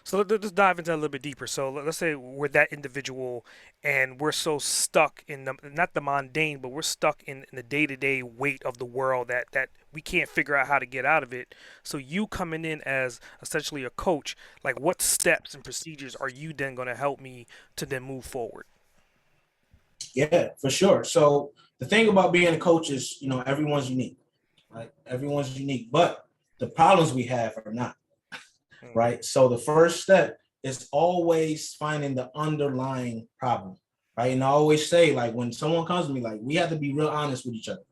So let's dive into that a little bit deeper. So let's say we're that individual and we're so stuck in the not the mundane, but we're stuck in the day-to-day weight of the world that we can't figure out how to get out of it. So you coming in as essentially a coach, like what steps and procedures are you then going to help me to then move forward? Yeah, for sure. So the thing about being a coach is, everyone's unique, right? Everyone's unique, but the problems we have are not, Mm, right? So the first step is always finding the underlying problem, right? And I always say, like, when someone comes to me, like, we have to be real honest with each other.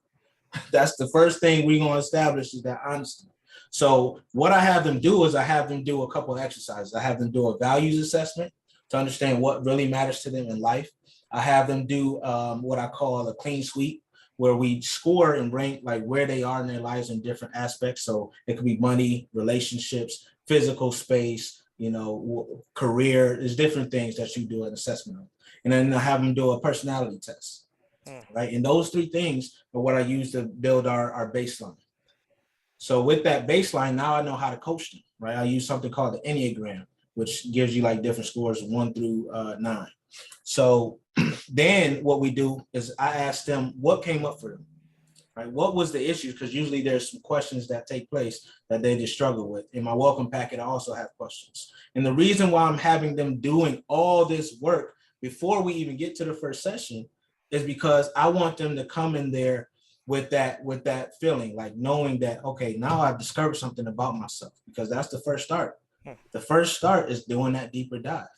That's the first thing we're going to establish is that honesty. So what I have them do is I have them do a couple of exercises. I have them do a values assessment to understand what really matters to them in life. I have them do what I call a clean sweep, where we score and rank like where they are in their lives in different aspects. So it could be money, relationships, physical space, career. There's different things that you do an assessment of. And then I have them do a personality test, mm. right? And those three things are what I use to build our baseline. So with that baseline, now I know how to coach them, right? I use something called the Enneagram, which gives you like different scores, 1 through 9. So then what we do is I ask them what came up for them, right? What was the issue? Because usually there's some questions that take place that they just struggle with. In my welcome packet, I also have questions. And the reason why I'm having them doing all this work before we even get to the first session is because I want them to come in there with that feeling, like knowing that, okay, now I've discovered something about myself, because that's the first start. Hmm. The first start is doing that deeper dive.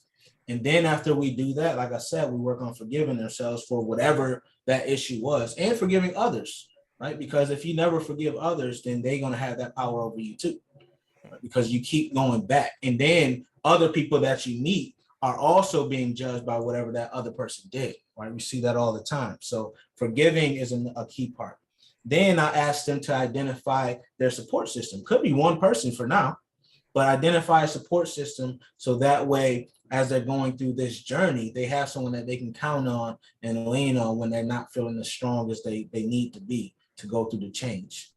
And then after we do that, like I said, we work on forgiving ourselves for whatever that issue was and forgiving others, right? Because if you never forgive others, then they're going to have that power over you too, right? Because you keep going back. And then other people that you meet are also being judged by whatever that other person did, right? We see that all the time. So forgiving is a key part. Then I asked them to identify their support system. Could be one person for now, but identify a support system so that way, as they're going through this journey, they have someone that they can count on and lean on when they're not feeling as strong as they need to be to go through the change.